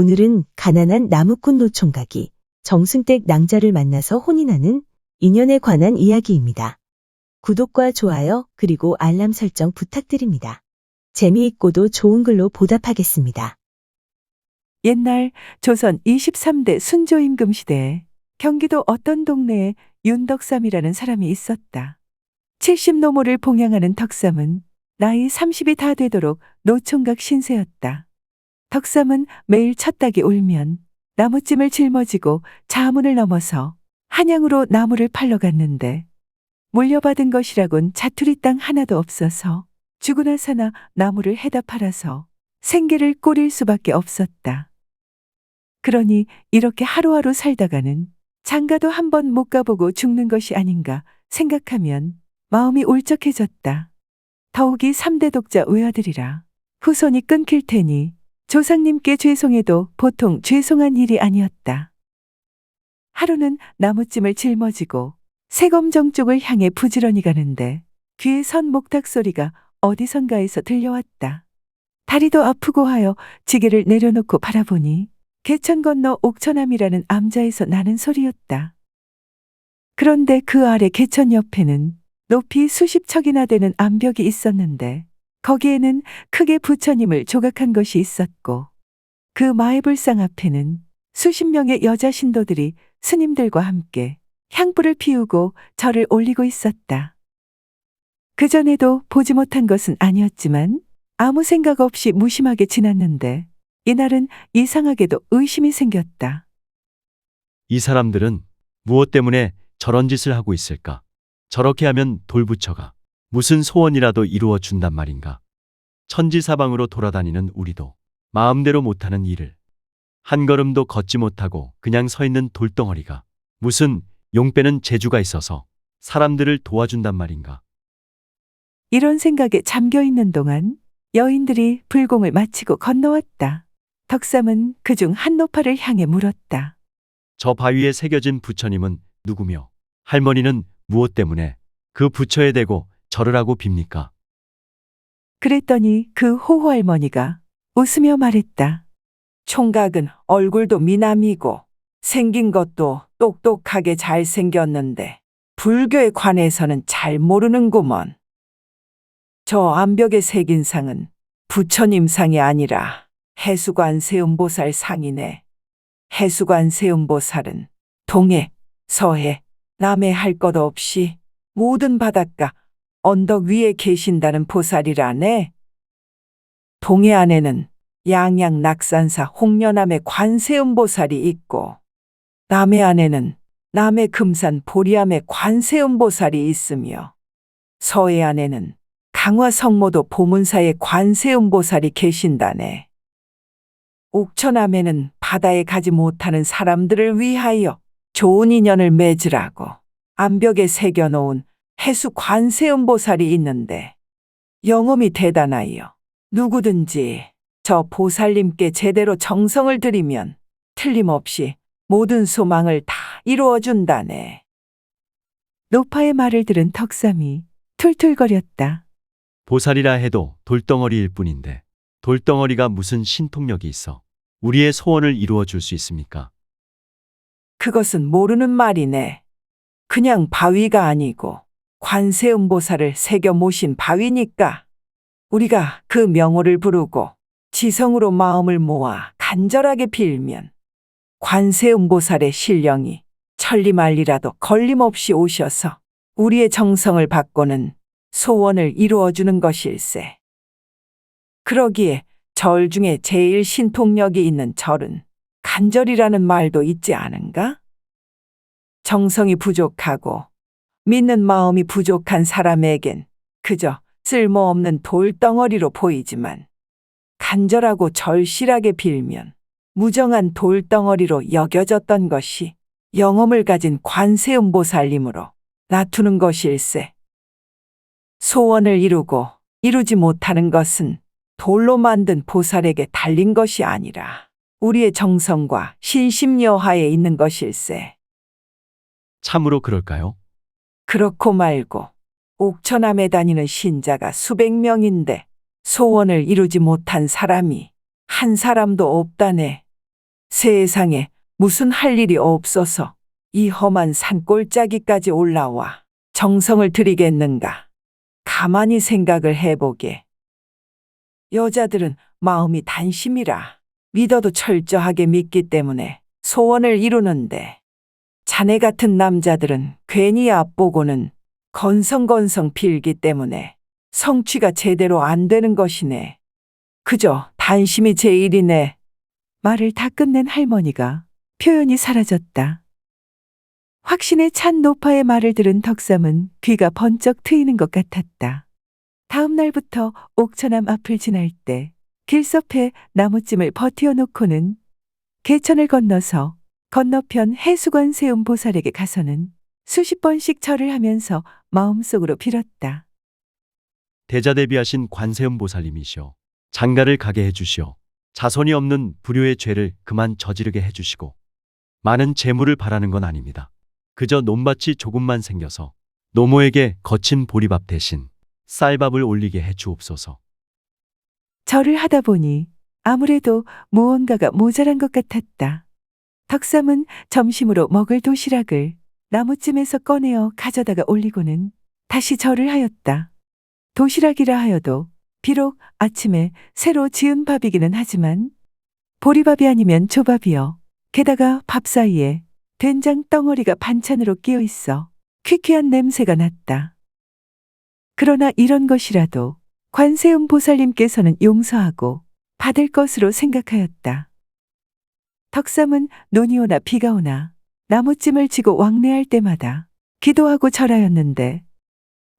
오늘은 가난한 나무꾼 노총각이 정승댁 낭자를 만나서 혼이 나는 인연에 관한 이야기입니다. 구독과 좋아요 그리고 알람 설정 부탁드립니다. 재미있고도 좋은 글로 보답하겠습니다. 옛날 조선 23대 순조임금 시대에 경기도 어떤 동네에 윤덕삼이라는 사람이 있었다. 70노모를 봉양하는 덕삼은 나이 30이 다 되도록 노총각 신세였다. 덕삼은 매일 첫 닭이 울면 나무찜을 짊어지고 자문을 넘어서 한양으로 나무를 팔러 갔는데 물려받은 것이라곤 자투리 땅 하나도 없어서 죽으나 사나 나무를 해다 팔아서 생계를 꾸릴 수밖에 없었다. 그러니 이렇게 하루하루 살다가는 장가도 한번 못 가보고 죽는 것이 아닌가 생각하면 마음이 울적해졌다. 더욱이 3대 독자 외아들이라 후손이 끊길 테니 조상님께 죄송해도 보통 죄송한 일이 아니었다. 하루는 나무찜을 짊어지고 세검정 쪽을 향해 부지런히 가는데 귀에 선 목탁 소리가 어디선가에서 들려왔다. 다리도 아프고 하여 지게를 내려놓고 바라보니 개천 건너 옥천암이라는 암자에서 나는 소리였다. 그런데 그 아래 개천 옆에는 높이 수십 척이나 되는 암벽이 있었는데 거기에는 크게 부처님을 조각한 것이 있었고 그 마애불상 앞에는 수십 명의 여자 신도들이 스님들과 함께 향불을 피우고 절을 올리고 있었다. 그전에도 보지 못한 것은 아니었지만 아무 생각 없이 무심하게 지났는데 이날은 이상하게도 의심이 생겼다. 이 사람들은 무엇 때문에 저런 짓을 하고 있을까? 저렇게 하면 돌부처가 무슨 소원이라도 이루어 준단 말인가? 천지사방으로 돌아다니는 우리도 마음대로 못하는 일을 한 걸음도 걷지 못하고 그냥 서 있는 돌덩어리가 무슨 용 빼는 재주가 있어서 사람들을 도와준단 말인가? 이런 생각에 잠겨 있는 동안 여인들이 불공을 마치고 건너왔다. 덕삼은 그중 한 노파를 향해 물었다. 저 바위에 새겨진 부처님은 누구며 할머니는 무엇 때문에 그 부처에 대고 절을 하고 빕니까? 그랬더니 그 호호할머니가 웃으며 말했다. 총각은 얼굴도 미남이고 생긴 것도 똑똑하게 잘생겼는데 불교에 관해서는 잘 모르는구먼. 저 암벽에 새긴 상은 부처님 상이 아니라 해수관세음보살 상이네. 해수관세음보살은 동해, 서해, 남해 할 것 없이 모든 바닷가, 언덕 위에 계신다는 보살이라네. 동해 안에는 양양 낙산사 홍련암의 관세음보살이 있고 남해 안에는 남해 금산 보리암의 관세음보살이 있으며 서해 안에는 강화 성모도 보문사의 관세음보살이 계신다네. 옥천암에는 바다에 가지 못하는 사람들을 위하여 좋은 인연을 맺으라고 암벽에 새겨놓은 해수 관세음보살이 있는데 영험이 대단하여 누구든지 저 보살님께 제대로 정성을 들이면 틀림없이 모든 소망을 다 이루어준다네. 노파의 말을 들은 덕삼이 툴툴거렸다. 보살이라 해도 돌덩어리일 뿐인데 돌덩어리가 무슨 신통력이 있어 우리의 소원을 이루어 줄 수 있습니까? 그것은 모르는 말이네. 그냥 바위가 아니고 관세음보살을 새겨 모신 바위니까 우리가 그 명호를 부르고 지성으로 마음을 모아 간절하게 빌면 관세음보살의 신령이 천리만리라도 걸림없이 오셔서 우리의 정성을 받고는 소원을 이루어주는 것일세. 그러기에 절 중에 제일 신통력이 있는 절은 간절이라는 말도 있지 않은가? 정성이 부족하고 믿는 마음이 부족한 사람에겐 그저 쓸모없는 돌덩어리로 보이지만 간절하고 절실하게 빌면 무정한 돌덩어리로 여겨졌던 것이 영험을 가진 관세음보살님으로 나투는 것일세. 소원을 이루고 이루지 못하는 것은 돌로 만든 보살에게 달린 것이 아니라 우리의 정성과 신심여하에 있는 것일세. 참으로 그럴까요? 그렇고 말고 옥천암에 다니는 신자가 수백 명인데 소원을 이루지 못한 사람이 한 사람도 없다네. 세상에 무슨 할 일이 없어서 이 험한 산골짜기까지 올라와 정성을 들이겠는가. 가만히 생각을 해보게. 여자들은 마음이 단심이라 믿어도 철저하게 믿기 때문에 소원을 이루는데, 자네 같은 남자들은 괜히 얕보고는 건성건성 빌기 때문에 성취가 제대로 안 되는 것이네. 그저 단심이 제일이네. 말을 다 끝낸 할머니가 표현이 사라졌다. 확신에 찬 노파의 말을 들은 덕삼은 귀가 번쩍 트이는 것 같았다. 다음 날부터 옥천암 앞을 지날 때 길섭에 나무찜을 버티어 놓고는 개천을 건너서 건너편 해수관 세운 보살에게 가서는 수십 번씩 절을 하면서 마음속으로 빌었다. 대자대비하신 관세음 보살님이시여, 장가를 가게 해주시어 자손이 없는 불효의 죄를 그만 저지르게 해주시고, 많은 재물을 바라는 건 아닙니다. 그저 논밭이 조금만 생겨서 노모에게 거친 보리밥 대신 쌀밥을 올리게 해주옵소서. 절을 하다 보니 아무래도 무언가가 모자란 것 같았다. 덕삼은 점심으로 먹을 도시락을 나무찜에서 꺼내어 가져다가 올리고는 다시 절을 하였다. 도시락이라 하여도 비록 아침에 새로 지은 밥이기는 하지만 보리밥이 아니면 조밥이여, 게다가 밥 사이에 된장 덩어리가 반찬으로 끼어 있어 퀴퀴한 냄새가 났다. 그러나 이런 것이라도 관세음 보살님께서는 용서하고 받을 것으로 생각하였다. 덕삼은 눈이 오나 비가 오나 나무찜을 지고 왕래할 때마다 기도하고 절하였는데,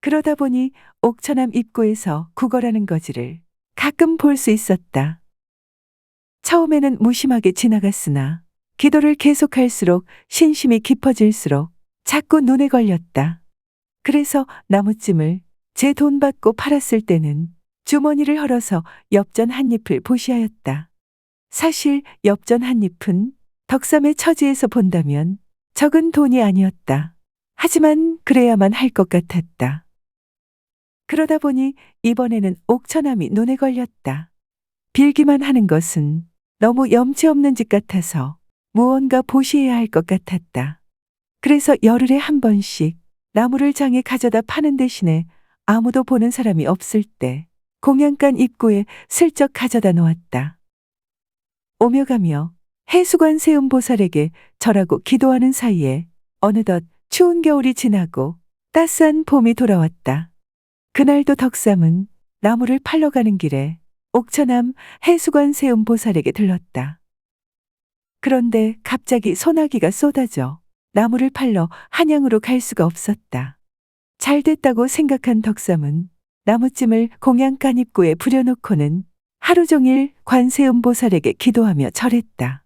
그러다 보니 옥천암 입구에서 구걸하는 거지를 가끔 볼 수 있었다. 처음에는 무심하게 지나갔으나 기도를 계속할수록 신심이 깊어질수록 자꾸 눈에 걸렸다. 그래서 나무찜을 제 돈 받고 팔았을 때는 주머니를 헐어서 엽전 한 잎을 보시하였다. 사실 엽전 한 잎은 덕삼의 처지에서 본다면 적은 돈이 아니었다. 하지만 그래야만 할 것 같았다. 그러다 보니 이번에는 옥천암이 눈에 걸렸다. 빌기만 하는 것은 너무 염치 없는 짓 같아서 무언가 보시해야 할 것 같았다. 그래서 열흘에 한 번씩 나무를 장에 가져다 파는 대신에 아무도 보는 사람이 없을 때 공양간 입구에 슬쩍 가져다 놓았다. 오며 가며 해수관 세운 보살에게 절하고 기도하는 사이에 어느덧 추운 겨울이 지나고 따스한 봄이 돌아왔다. 그날도 덕삼은 나무를 팔러 가는 길에 옥천암 해수관 세운 보살에게 들렀다. 그런데 갑자기 소나기가 쏟아져 나무를 팔러 한양으로 갈 수가 없었다. 잘 됐다고 생각한 덕삼은 나무찜을 공양간 입구에 부려놓고는 하루 종일 관세음 보살에게 기도하며 절했다.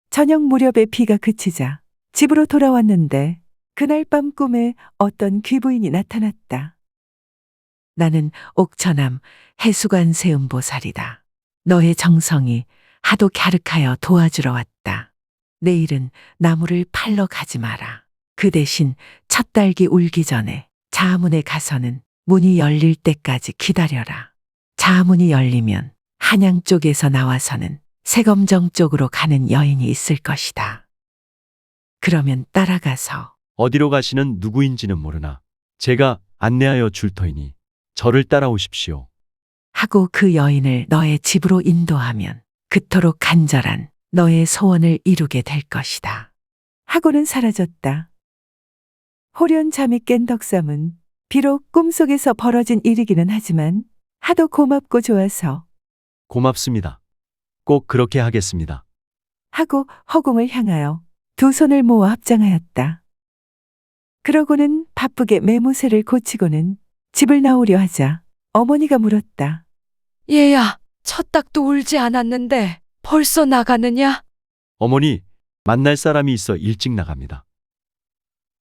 저녁 무렵에 비가 그치자 집으로 돌아왔는데 그날 밤 꿈에 어떤 귀부인이 나타났다. 나는 옥천암 해수관 세음 보살이다. 너의 정성이 하도 갸륵하여 도와주러 왔다. 내일은 나무를 팔러 가지 마라. 그 대신 첫 딸기 울기 전에 자문에 가서는 문이 열릴 때까지 기다려라. 자문이 열리면 한양 쪽에서 나와서는 세검정 쪽으로 가는 여인이 있을 것이다. 그러면 따라가서 어디로 가시는 누구인지는 모르나 제가 안내하여 줄 터이니 저를 따라오십시오. 하고 그 여인을 너의 집으로 인도하면 그토록 간절한 너의 소원을 이루게 될 것이다. 하고는 사라졌다. 호련 잠이 깬 덕삼은 비록 꿈속에서 벌어진 일이기는 하지만 하도 고맙고 좋아서 고맙습니다. 꼭 그렇게 하겠습니다. 하고 허공을 향하여 두 손을 모아 합장하였다. 그러고는 바쁘게 매무새를 고치고는 집을 나오려 하자 어머니가 물었다. 얘야, 첫 닭도 울지 않았는데 벌써 나가느냐? 어머니, 만날 사람이 있어 일찍 나갑니다.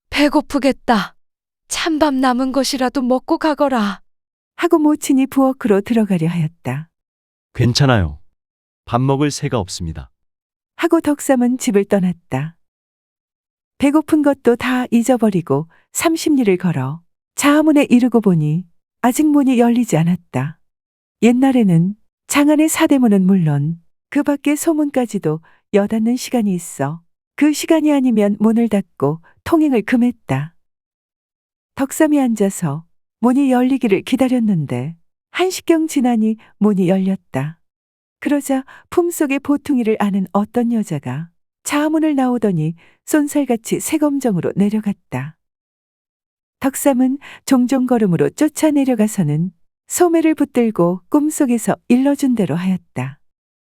배고프겠다. 찬밥 남은 것이라도 먹고 가거라. 하고 모친이 부엌으로 들어가려 하였다. 괜찮아요. 밥 먹을 새가 없습니다. 하고 덕삼은 집을 떠났다. 배고픈 것도 다 잊어버리고 30리를 걸어 자문에 이르고 보니 아직 문이 열리지 않았다. 옛날에는 장안의 사대문은 물론 그 밖의 소문까지도 여닫는 시간이 있어. 그 시간이 아니면 문을 닫고 통행을 금했다. 덕삼이 앉아서 문이 열리기를 기다렸는데 1시경 지나니 문이 열렸다. 그러자 품속에 보퉁이를 아는 어떤 여자가 자문을 나오더니 쏜살같이 새검정으로 내려갔다. 덕삼은 종종 걸음으로 쫓아 내려가서는 소매를 붙들고 꿈속에서 일러준 대로 하였다.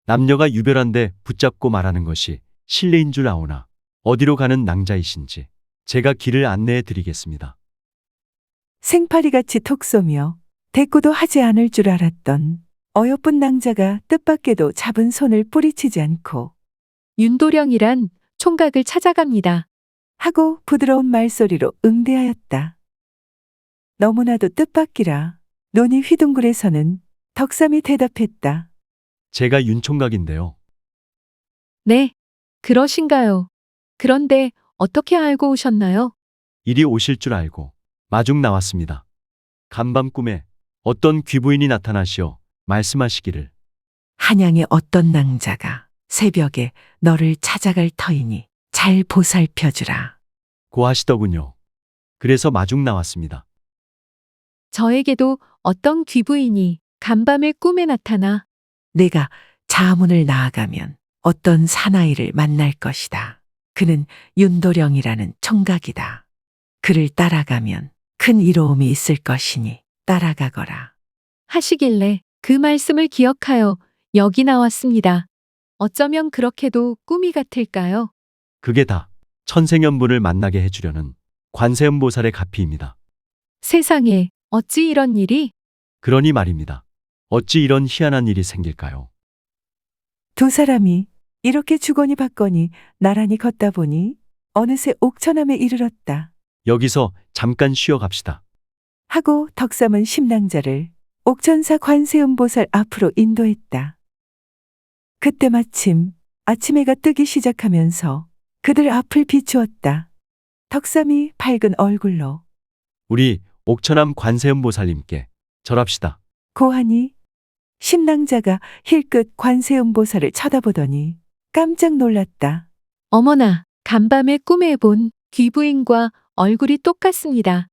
남녀가 유별한데 붙잡고 말하는 것이 실례인 줄 아오나 어디로 가는 낭자이신지 제가 길을 안내해 드리겠습니다. 생파리같이 톡 쏘며 대꾸도 하지 않을 줄 알았던 어여쁜 낭자가 뜻밖에도 잡은 손을 뿌리치지 않고 윤도령이란 총각을 찾아갑니다. 하고 부드러운 말소리로 응대하였다. 너무나도 뜻밖이라 눈이 휘둥그레서는 덕삼이 대답했다. 제가 윤총각인데요. 네, 그러신가요? 그런데 어떻게 알고 오셨나요? 이리 오실 줄 알고 마중 나왔습니다. 간밤 꿈에 어떤 귀부인이 나타나시어 말씀하시기를 한양의 어떤 낭자가 새벽에 너를 찾아갈 터이니 잘 보살펴주라. 고하시더군요. 그래서 마중 나왔습니다. 저에게도 어떤 귀부인이 간밤에 꿈에 나타나 내가 자문을 나아가면 어떤 사나이를 만날 것이다. 그는 윤도령이라는 총각이다. 그를 따라가면 큰 이로움이 있을 것이니 따라가거라. 하시길래 그 말씀을 기억하여 여기 나왔습니다. 어쩌면 그렇게도 꿈이 같을까요? 그게 다 천생연분을 만나게 해주려는 관세음보살의 가피입니다. 세상에 어찌 이런 일이? 그러니 말입니다. 어찌 이런 희한한 일이 생길까요? 두 사람이 이렇게 주거니 받거니 나란히 걷다 보니 어느새 옥천암에 이르렀다. 여기서 잠깐 쉬어 갑시다. 하고 덕삼은 심낭자를 옥천사 관세음보살 앞으로 인도했다. 그때 마침 아침해가 뜨기 시작하면서 그들 앞을 비추었다. 덕삼이 밝은 얼굴로 우리 옥천암 관세음보살님께 절합시다. 고하니 심낭자가 힐끗 관세음보살을 쳐다보더니 깜짝 놀랐다. 어머나, 간밤에 꿈에 본 귀부인과 얼굴이 똑같습니다.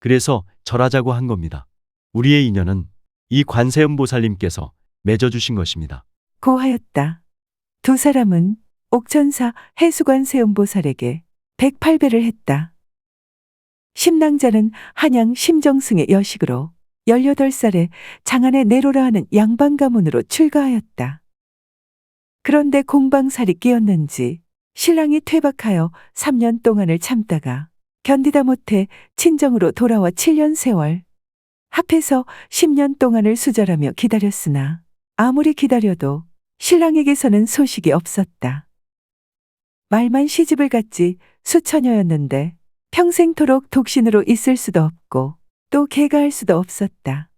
그래서 절하자고 한 겁니다. 우리의 인연은 이 관세음보살님께서 맺어주신 것입니다. 고하였다. 두 사람은 옥천사 해수관세음보살에게 108배를 했다. 심낭자는 한양 심정승의 여식으로 18살에 장안의 내로라 하는 양반 가문으로 출가하였다. 그런데 공방살이 끼었는지 신랑이 퇴박하여 3년 동안을 참다가 견디다 못해 친정으로 돌아와 7년 세월. 합해서 10년 동안을 수절하며 기다렸으나 아무리 기다려도 신랑에게서는 소식이 없었다. 말만 시집을 갔지 수처녀였는데 평생토록 독신으로 있을 수도 없고 또 개가할 수도 없었다.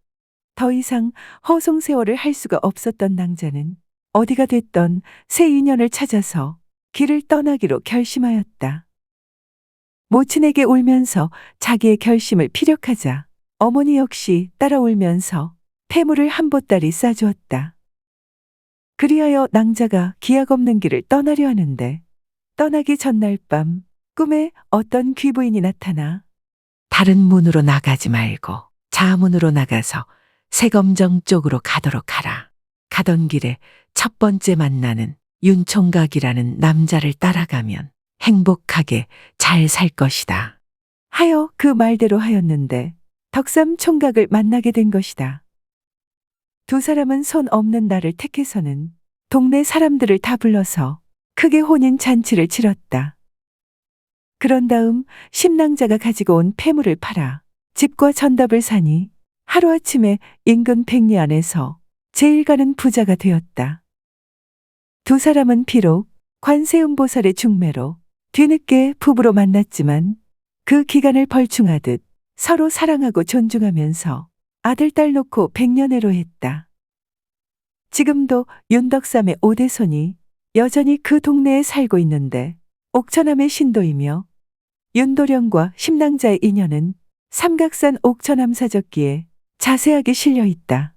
더 이상 허송세월을 할 수가 없었던 낭자는 어디가 됐던 새 인연을 찾아서 길을 떠나기로 결심하였다. 모친에게 울면서 자기의 결심을 피력하자 어머니 역시 따라 울면서 폐물을 한 보따리 싸주었다. 그리하여 낭자가 기약 없는 길을 떠나려 하는데 떠나기 전날 밤 꿈에 어떤 귀부인이 나타나 다른 문으로 나가지 말고 자문으로 나가서 새검정 쪽으로 가도록 하라. 가던 길에 첫 번째 만나는 윤총각이라는 남자를 따라가면 행복하게 잘 살 것이다. 하여 그 말대로 하였는데 덕삼 총각을 만나게 된 것이다. 두 사람은 손 없는 날을 택해서는 동네 사람들을 다 불러서 크게 혼인 잔치를 치렀다. 그런 다음 심낭자가 가지고 온 폐물을 팔아 집과 전답을 사니 하루아침에 인근 백리 안에서 제일 가는 부자가 되었다. 두 사람은 비록 관세음보살의 중매로 뒤늦게 부부로 만났지만 그 기간을 벌충하듯 서로 사랑하고 존중하면서 아들, 딸 놓고 백년해로 했다. 지금도 윤덕삼의 5대손이 여전히 그 동네에 살고 있는데 옥천암의 신도이며 윤도령과 심낭자의 인연은 삼각산 옥천암 사적기에 자세하게 실려 있다.